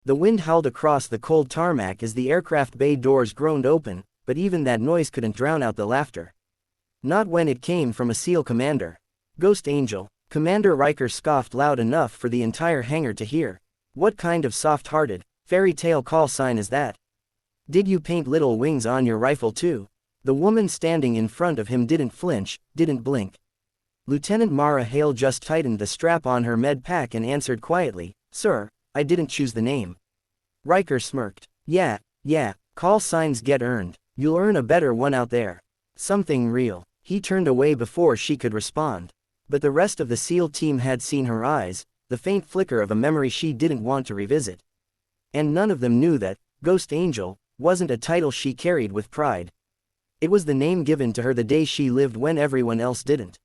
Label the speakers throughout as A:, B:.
A: The wind howled across the cold tarmac as the aircraft bay doors groaned open, but even that noise couldn't drown out the laughter. Not when it came from a SEAL commander. Ghost Angel. Commander Riker scoffed loud enough for the entire hangar to hear. What kind of soft-hearted, fairy tale call sign is that? Did you paint little wings on your rifle too? The woman standing in front of him didn't flinch, didn't blink. Lieutenant Mara Hale just tightened the strap on her med pack and answered quietly, "Sir, I didn't choose the name." Riker smirked. Yeah, call signs get earned. You'll earn a better one out there. Something real." He turned away before she could respond. But the rest of the SEAL team had seen her eyes, the faint flicker of a memory she didn't want to revisit. And none of them knew that Ghost Angel wasn't a title she carried with pride. It was the name given to her the day she lived when everyone else didn't.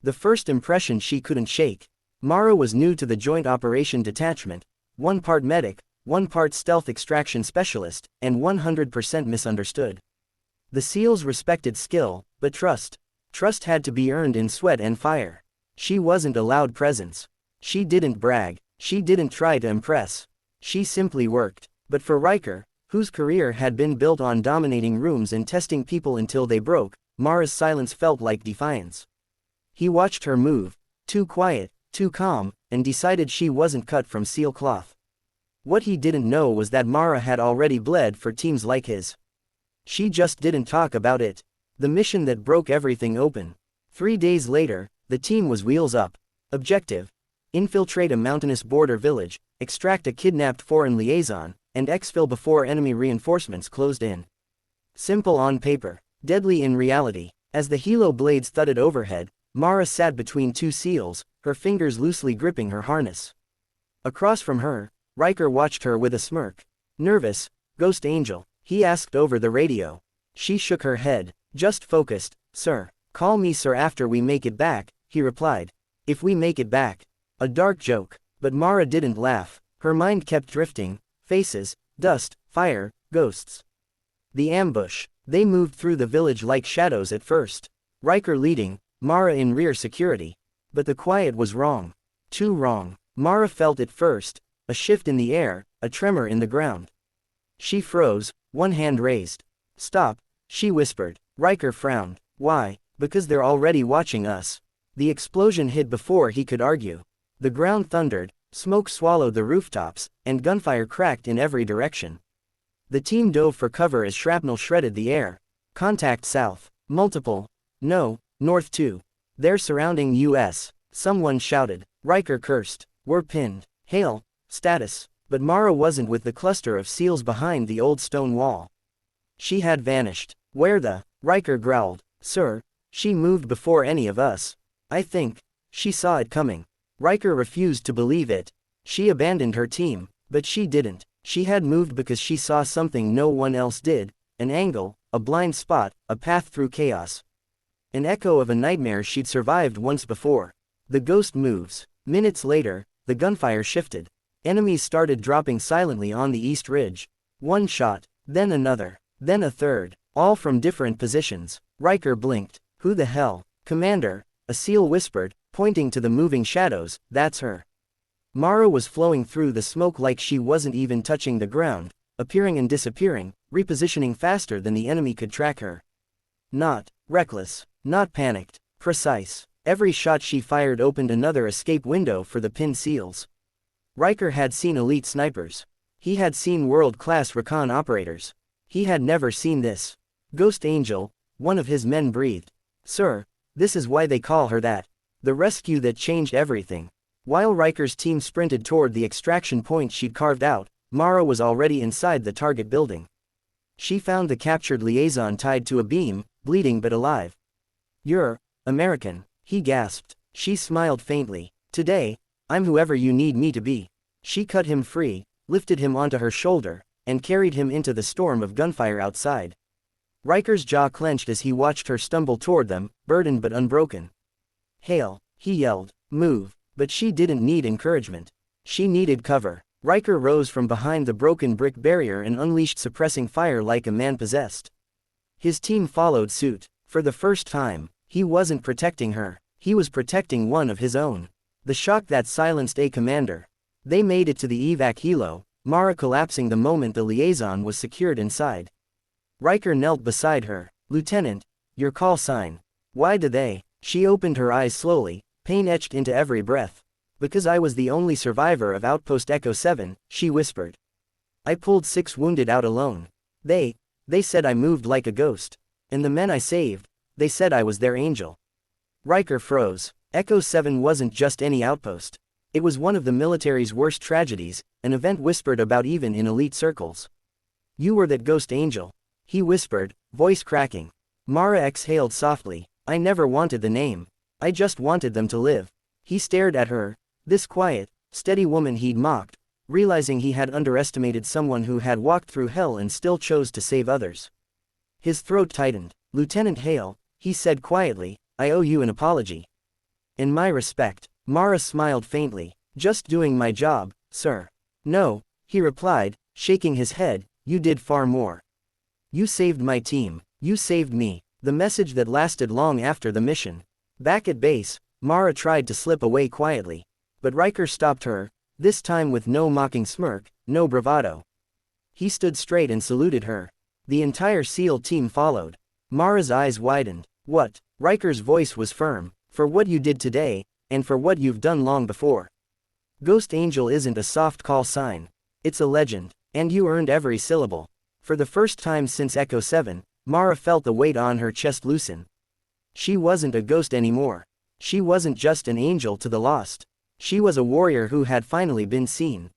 A: The first impression she couldn't shake. Mara was new to the Joint Operation Detachment, one part medic, one part stealth extraction specialist, and 100% misunderstood. The SEALs respected skill, but trust had to be earned in sweat and fire. She wasn't a loud presence. She didn't brag, she didn't try to impress. She simply worked. But for Riker, whose career had been built on dominating rooms and testing people until they broke, Mara's silence felt like defiance. He watched her move, too quiet, too calm, and decided she wasn't cut from SEAL cloth. What he didn't know was that Mara had already bled for teams like his. She just didn't talk about it. The mission that broke everything open. 3 days later, the team was wheels up. Objective: infiltrate a mountainous border village, extract a kidnapped foreign liaison, and exfil before enemy reinforcements closed in. Simple on paper, deadly in reality. As the helo blades thudded overhead, Mara sat between two SEALs, her fingers loosely gripping her harness. Across from her, Riker watched her with a smirk. "Nervous, Ghost Angel?" he asked over the radio. She shook her head. "Just focused, sir." "Call me sir after we make it back," he replied. "If we make it back." A dark joke. But Mara didn't laugh. Her mind kept drifting. Faces, dust, fire, ghosts. The ambush. They moved through the village like shadows at first. Riker leading, Mara in rear security. But the quiet was wrong. Too wrong. Mara felt it first. A shift in the air, a tremor in the ground. She froze, one hand raised. "Stop," she whispered. Riker frowned. "Why?" "Because they're already watching us." The explosion hit before he could argue. The ground thundered, smoke swallowed the rooftops, and gunfire cracked in every direction. The team dove for cover as shrapnel shredded the air. "Contact south." "Multiple." "No, north too. They're surrounding us." Someone shouted. Riker cursed. "We're pinned." "Hail, status." But Mara wasn't with the cluster of SEALs behind the old stone wall. She had vanished. "Where the?" Riker growled. "Sir, she moved before any of us. I think she saw it coming." Riker refused to believe it. She abandoned her team, but she didn't. She had moved because she saw something no one else did, an angle, a blind spot, a path through chaos. An echo of a nightmare she'd survived once before. The ghost moves. Minutes later, the gunfire shifted. Enemies started dropping silently on the east ridge. One shot, then another, then a third, all from different positions. Riker blinked. "Who the hell?" "Commander," a SEAL whispered, pointing to the moving shadows. "That's her." Mara was flowing through the smoke like she wasn't even touching the ground, appearing and disappearing, repositioning faster than the enemy could track her. Not reckless, not panicked, precise. Every shot she fired opened another escape window for the pinned SEALs. Riker had seen elite snipers. He had seen world-class recon operators. He had never seen this. "Ghost Angel," one of his men breathed. "Sir, this is why they call her that. The rescue that changed everything." While Riker's team sprinted toward the extraction point she'd carved out, Mara was already inside the target building. She found the captured liaison tied to a beam, bleeding but alive. "You're American," he gasped. She smiled faintly. "Today, I'm whoever you need me to be." She cut him free, lifted him onto her shoulder, and carried him into the storm of gunfire outside. Riker's jaw clenched as he watched her stumble toward them, burdened but unbroken. "Hail," he yelled. "Move." But she didn't need encouragement. She needed cover. Riker rose from behind the broken brick barrier and unleashed suppressing fire like a man possessed. His team followed suit. For the first time, he wasn't protecting her. He was protecting one of his own. The shock that silenced a commander. They made it to the evac helo, Mara collapsing the moment the liaison was secured inside. Riker knelt beside her. "Lieutenant, your call sign. Why do they?" She opened her eyes slowly, pain etched into every breath. "Because I was the only survivor of Outpost Echo 7, she whispered. "I pulled 6 wounded out alone. They said I moved like a ghost. And the men I saved, they said I was their angel." Riker froze. Echo 7 wasn't just any outpost. It was one of the military's worst tragedies, an event whispered about even in elite circles. "You were that ghost angel," he whispered, voice cracking. Mara exhaled softly. "I never wanted the name. I just wanted them to live." He stared at her, this quiet, steady woman he'd mocked, realizing he had underestimated someone who had walked through hell and still chose to save others. His throat tightened. "Lieutenant Hale," he said quietly, "I owe you an apology." "In my respect." Mara smiled faintly. "Just doing my job, sir." "No," he replied, shaking his head, "you did far more. You saved my team. You saved me." The message that lasted long after the mission. Back at base, Mara tried to slip away quietly. But Riker stopped her, this time with no mocking smirk, no bravado. He stood straight and saluted her. The entire SEAL team followed. Mara's eyes widened. "What?" Riker's voice was firm. "For what you did today, and for what you've done long before. Ghost Angel isn't a soft call sign. It's a legend. And you earned every syllable." For the first time since Echo 7, Mara felt the weight on her chest loosen. She wasn't a ghost anymore. She wasn't just an angel to the lost. She was a warrior who had finally been seen.